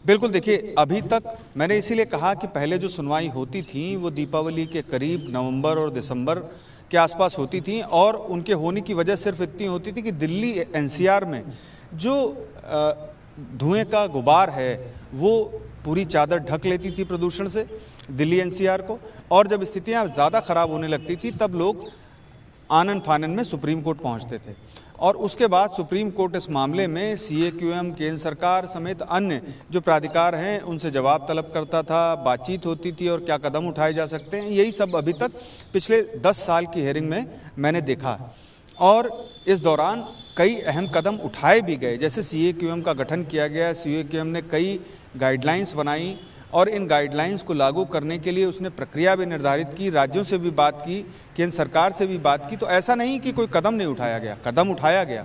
बिल्कुल, देखिए अभी तक मैंने इसीलिए कहा कि पहले जो सुनवाई होती थी वो दीपावली के करीब नवंबर और दिसंबर के आसपास होती थी और उनके होने की वजह सिर्फ इतनी होती थी कि दिल्ली एनसीआर में जो धुएं का गुबार है वो पूरी चादर ढक लेती थी प्रदूषण से दिल्ली एनसीआर को। और जब स्थितियां ज़्यादा खराब होने लगती थी तब लोग आनन फानन में सुप्रीम कोर्ट पहुंचते थे और उसके बाद सुप्रीम कोर्ट इस मामले में सीएक्यूएम, केंद्र सरकार समेत अन्य जो प्राधिकार हैं उनसे जवाब तलब करता था, बातचीत होती थी और क्या कदम उठाए जा सकते हैं। यही सब अभी तक पिछले 10 साल की हेयरिंग में मैंने देखा और इस दौरान कई अहम कदम उठाए भी गए। जैसे सीएक्यूएम का गठन किया गया, सीएक्यूएम ने कई गाइडलाइंस बनाई और इन गाइडलाइंस को लागू करने के लिए उसने प्रक्रिया भी निर्धारित की, राज्यों से भी बात की, केंद्र सरकार से भी बात की। तो ऐसा नहीं कि कोई कदम नहीं उठाया गया, कदम उठाया गया,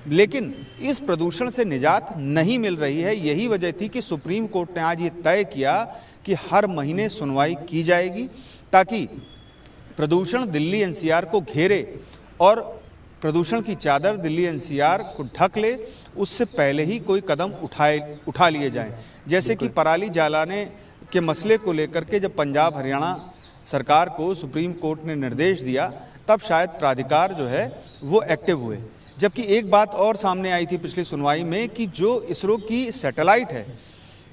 लेकिन इस प्रदूषण से निजात नहीं मिल रही है। यही वजह थी कि सुप्रीम कोर्ट ने आज ये तय किया कि हर महीने सुनवाई की जाएगी ताकि प्रदूषण दिल्ली एनसीआर को घेरे और प्रदूषण की चादर दिल्ली एनसीआर को ढक ले, उससे पहले ही कोई कदम उठा लिए जाएं। जैसे कि पराली जलाने के मसले को लेकर के जब पंजाब हरियाणा सरकार को सुप्रीम कोर्ट ने निर्देश दिया तब शायद प्राधिकार जो है वो एक्टिव हुए। जबकि एक बात और सामने आई थी पिछली सुनवाई में कि जो इसरो की सैटेलाइट है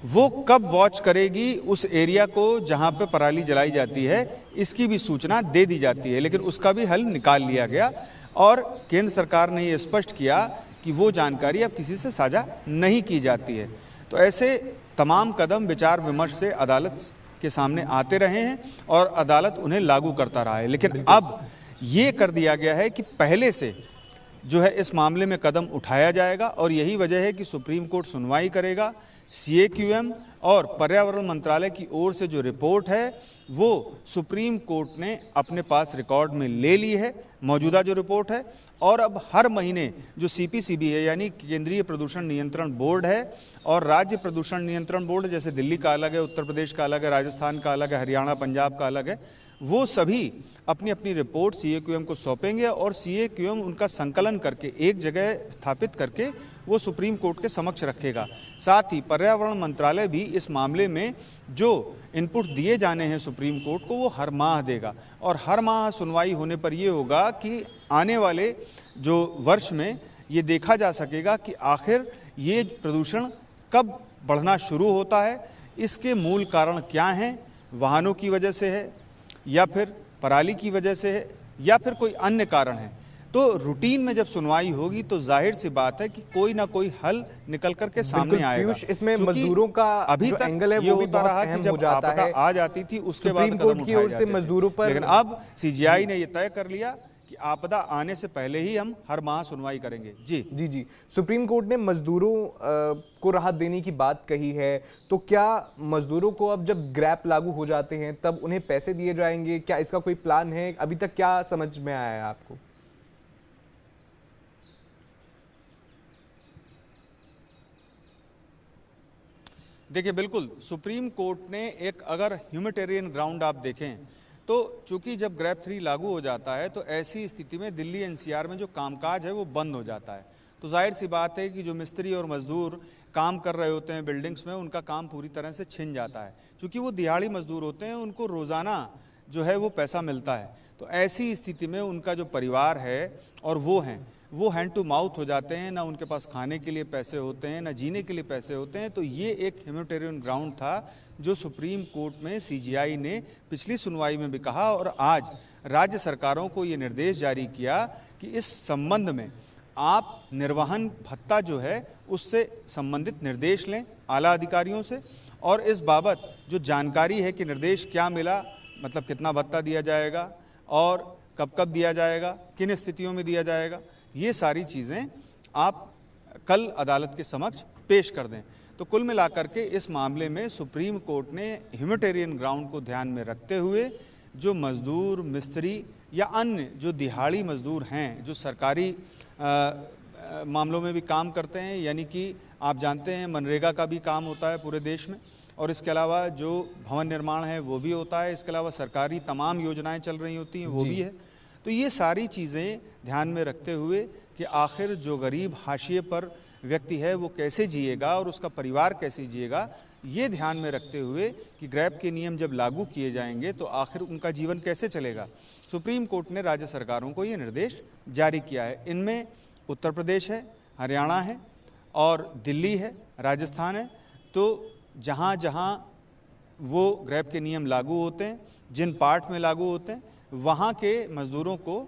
वो कब वॉच करेगी उस एरिया को जहां पे पराली जलाई जाती है, इसकी भी सूचना दे दी जाती है, लेकिन उसका भी हल निकाल लिया गया और केंद्र सरकार ने ये स्पष्ट किया कि वो जानकारी अब किसी से साझा नहीं की जाती है। तो ऐसे तमाम कदम विचार विमर्श से अदालत के सामने आते रहे हैं और अदालत उन्हें लागू करता रहा है, लेकिन अब ये कर दिया गया है कि पहले से जो है इस मामले में कदम उठाया जाएगा और यही वजह है कि सुप्रीम कोर्ट सुनवाई करेगा। सीएक्यूएम और पर्यावरण मंत्रालय की ओर से जो रिपोर्ट है वो सुप्रीम कोर्ट ने अपने पास रिकॉर्ड में ले ली है, मौजूदा जो रिपोर्ट है, और अब हर महीने जो सीपीसीबी है यानी केंद्रीय प्रदूषण नियंत्रण बोर्ड है और राज्य प्रदूषण नियंत्रण बोर्ड, जैसे दिल्ली का अलग है, उत्तर प्रदेश का अलग है, राजस्थान का अलग है, हरियाणा पंजाब का अलग है, वो सभी अपनी अपनी रिपोर्ट सीएक्यूएम को सौंपेंगे और सीएक्यूएम उनका संकलन करके एक जगह स्थापित करके वो सुप्रीम कोर्ट के समक्ष रखेगा। साथ ही पर्यावरण मंत्रालय भी इस मामले में जो इनपुट दिए जाने हैं सुप्रीम कोर्ट को वो हर माह देगा और हर माह सुनवाई होने पर ये होगा कि आने वाले जो वर्ष में ये देखा जा सकेगा कि आखिर ये प्रदूषण कब बढ़ना शुरू होता है, इसके मूल कारण क्या हैं, वाहनों की वजह से है या फिर पराली की वजह से है या फिर कोई अन्य कारण है। तो रूटीन में जब सुनवाई होगी तो जाहिर सी बात है कि कोई ना कोई हल निकल करके सामने आएगा। इसमें मजदूरों का अभी तक एंगल है ये वो भी होता रहा कि जब आपदा आ जाती थी उसके बाद कोर्ट की ओर से मजदूरों पर, लेकिन अब सीजीआई ने ये तय कर लिया कि आपदा आने से पहले ही हम हर माह सुनवाई करेंगे। जी सुप्रीम कोर्ट ने मजदूरों को राहत देने की बात कही है, तो क्या मजदूरों को अब जब ग्रैप लागू हो जाते हैं तब उन्हें पैसे दिए जाएंगे? क्या इसका कोई प्लान है? अभी तक क्या समझ में आया है आपको? देखिए बिल्कुल, सुप्रीम कोर्ट ने एक अगर ह्यूमैनिटेरियन ग्राउंड आप देखें तो चूंकि जब ग्रैप 3 लागू हो जाता है तो ऐसी स्थिति में दिल्ली एनसीआर में जो कामकाज है वो बंद हो जाता है। तो जाहिर सी बात है कि जो मिस्त्री और मजदूर काम कर रहे होते हैं बिल्डिंग्स में, उनका काम पूरी तरह से छिन जाता है। क्योंकि वो दिहाड़ी मजदूर होते हैं, उनको रोज़ाना जो है वो पैसा मिलता है। तो ऐसी स्थिति में उनका जो परिवार है और वो हैंड टू माउथ हो जाते हैं, ना उनके पास खाने के लिए पैसे होते हैं, ना जीने के लिए पैसे होते हैं। तो ये एक ह्यूमैनिटेरियन ग्राउंड था जो सुप्रीम कोर्ट में सीजीआई ने पिछली सुनवाई में भी कहा और आज राज्य सरकारों को ये निर्देश जारी किया कि इस संबंध में आप निर्वहन भत्ता जो है उससे संबंधित निर्देश लें आला अधिकारियों से और इस बाबत जो जानकारी है कि निर्देश क्या मिला, मतलब कितना भत्ता दिया जाएगा और कब कब दिया जाएगा, किन स्थितियों में दिया जाएगा, ये सारी चीज़ें आप कल अदालत के समक्ष पेश कर दें। तो कुल मिलाकर के इस मामले में सुप्रीम कोर्ट ने ह्यूमैनिटेरियन ग्राउंड को ध्यान में रखते हुए जो मजदूर, मिस्त्री या अन्य जो दिहाड़ी मजदूर हैं, जो सरकारी मामलों में भी काम करते हैं, यानी कि आप जानते हैं मनरेगा का भी काम होता है पूरे देश में और इसके अलावा जो भवन निर्माण है वो भी होता है, इसके अलावा सरकारी तमाम योजनाएं चल रही होती हैं वो भी है। तो ये सारी चीज़ें ध्यान में रखते हुए कि आखिर जो गरीब हाशिए पर व्यक्ति है वो कैसे जिएगा और उसका परिवार कैसे जिएगा, ये ध्यान में रखते हुए कि ग्रैब के नियम जब लागू किए जाएंगे तो आखिर उनका जीवन कैसे चलेगा। सुप्रीम कोर्ट ने राज्य सरकारों को ये निर्देश जारी किया है। इनमें उत्तर प्रदेश है, हरियाणा है और दिल्ली है, राजस्थान है। तो जहाँ जहाँ वो ग्रैब के नियम लागू होते हैं, जिन पार्ट में लागू होते हैं, वहाँ के मज़दूरों को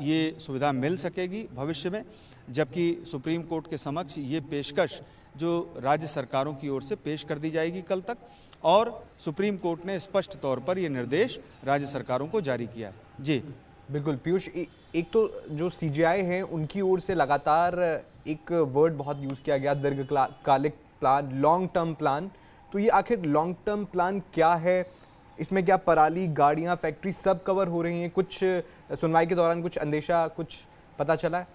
ये सुविधा मिल सकेगी भविष्य में। जबकि सुप्रीम कोर्ट के समक्ष ये पेशकश जो राज्य सरकारों की ओर से पेश कर दी जाएगी कल तक, और सुप्रीम कोर्ट ने स्पष्ट तौर पर ये निर्देश राज्य सरकारों को जारी किया है। जी बिल्कुल पीयूष, एक तो जो सीजीआई हैं उनकी ओर से लगातार एक वर्ड बहुत यूज़ किया गया, दीर्घकालिक प्लान, लॉन्ग टर्म प्लान। तो ये आखिर लॉन्ग टर्म प्लान क्या है? इसमें क्या पराली, गाड़ियाँ, फैक्ट्री सब कवर हो रही हैं? कुछ सुनवाई के दौरान कुछ अंदेशा, कुछ पता चला है?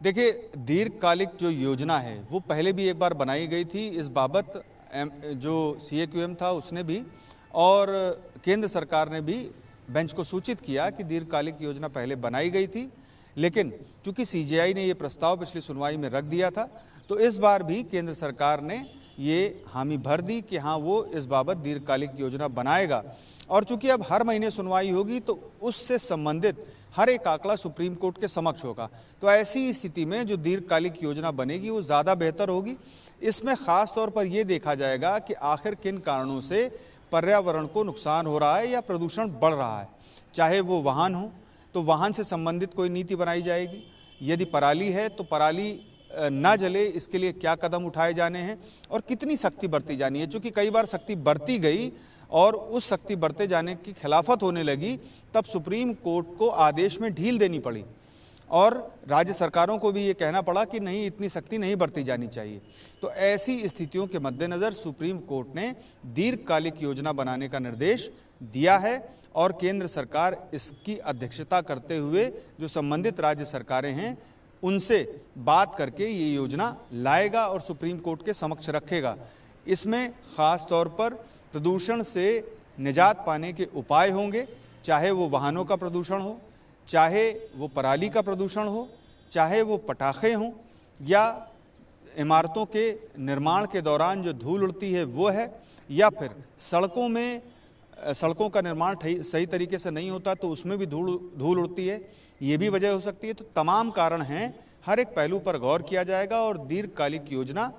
देखिए, दीर्घकालिक जो योजना है वो पहले भी एक बार बनाई गई थी। इस बाबत जो CAQM था उसने भी और केंद्र सरकार ने भी बेंच को सूचित किया कि दीर्घकालिक योजना पहले बनाई गई थी, लेकिन चूंकि CJI ने ये प्रस्ताव पिछली सुनवाई में रख दिया था, तो इस बार भी केंद्र सरकार ने ये हामी भर दी कि हाँ वो इस बाबत दीर्घकालिक योजना बनाएगा। और चूंकि अब हर महीने सुनवाई होगी तो उससे संबंधित हर एक आंकड़ा सुप्रीम कोर्ट के समक्ष होगा। तो ऐसी स्थिति में जो दीर्घकालिक योजना बनेगी वो ज़्यादा बेहतर होगी। इसमें ख़ास तौर पर यह देखा जाएगा कि आखिर किन कारणों से पर्यावरण को नुकसान हो रहा है या प्रदूषण बढ़ रहा है। चाहे वो वाहन हो तो वाहन से संबंधित कोई नीति बनाई जाएगी, यदि पराली है तो पराली ना जले इसके लिए क्या कदम उठाए जाने हैं और कितनी सख्ती बरती जानी है। चूँकि कई बार सख्ती बरती गई और उस सख्ती बरते जाने की खिलाफत होने लगी, तब सुप्रीम कोर्ट को आदेश में ढील देनी पड़ी और राज्य सरकारों को भी ये कहना पड़ा कि नहीं, इतनी सख्ती नहीं बरती जानी चाहिए। तो ऐसी स्थितियों के मद्देनज़र सुप्रीम कोर्ट ने दीर्घकालिक योजना बनाने का निर्देश दिया है और केंद्र सरकार इसकी अध्यक्षता करते हुए जो संबंधित राज्य सरकारें हैं उनसे बात करके ये योजना लाएगा और सुप्रीम कोर्ट के समक्ष रखेगा। इसमें ख़ास तौर पर प्रदूषण से निजात पाने के उपाय होंगे, चाहे वो वाहनों का प्रदूषण हो, चाहे वो पराली का प्रदूषण हो, चाहे वो पटाखे हों या इमारतों के निर्माण के दौरान जो धूल उड़ती है वो है, या फिर सड़कों का निर्माण सही तरीके से नहीं होता तो उसमें भी धूल उड़ती है, ये भी वजह हो सकती है। तो तमाम कारण हैं, हर एक पहलू पर गौर किया जाएगा और दीर्घकालिक योजना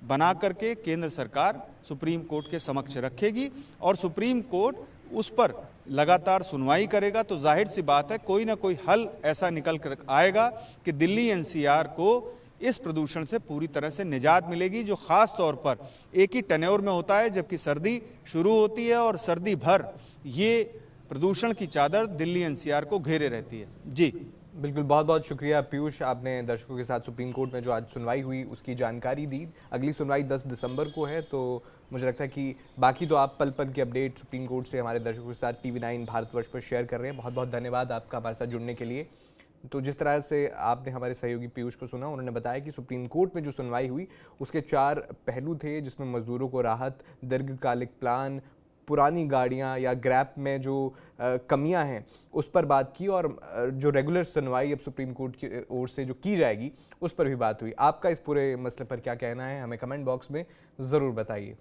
बना करके केंद्र सरकार सुप्रीम कोर्ट के समक्ष रखेगी और सुप्रीम कोर्ट उस पर लगातार सुनवाई करेगा। तो जाहिर सी बात है कोई ना कोई हल ऐसा निकल कर आएगा कि दिल्ली NCR को इस प्रदूषण से पूरी तरह से निजात मिलेगी, जो खास तौर पर एक ही टन्योर में होता है जबकि सर्दी शुरू होती है और सर्दी भर ये प्रदूषण की चादर दिल्ली NCR को घेरे रहती है। जी बिल्कुल, बहुत बहुत शुक्रिया पीयूष, आपने दर्शकों के साथ सुप्रीम कोर्ट में जो आज सुनवाई हुई उसकी जानकारी दी। अगली सुनवाई 10 दिसंबर को है, तो मुझे लगता है कि बाकी तो आप पल पल की अपडेट सुप्रीम कोर्ट से हमारे दर्शकों के साथ TV9 भारतवर्ष पर शेयर कर रहे हैं। बहुत बहुत धन्यवाद आपका हमारे साथ जुड़ने के लिए। तो जिस तरह से आपने हमारे सहयोगी पीयूष को सुना, उन्होंने बताया कि सुप्रीम कोर्ट में जो सुनवाई हुई उसके 4 पहलू थे, जिसमें मजदूरों को राहत, दीर्घकालिक प्लान, पुरानी गाड़ियां या ग्रैप में जो कमियां हैं उस पर बात की और जो रेगुलर सुनवाई अब सुप्रीम कोर्ट की ओर से जो की जाएगी उस पर भी बात हुई। आपका इस पूरे मसले पर क्या कहना है, हमें कमेंट बॉक्स में ज़रूर बताइए।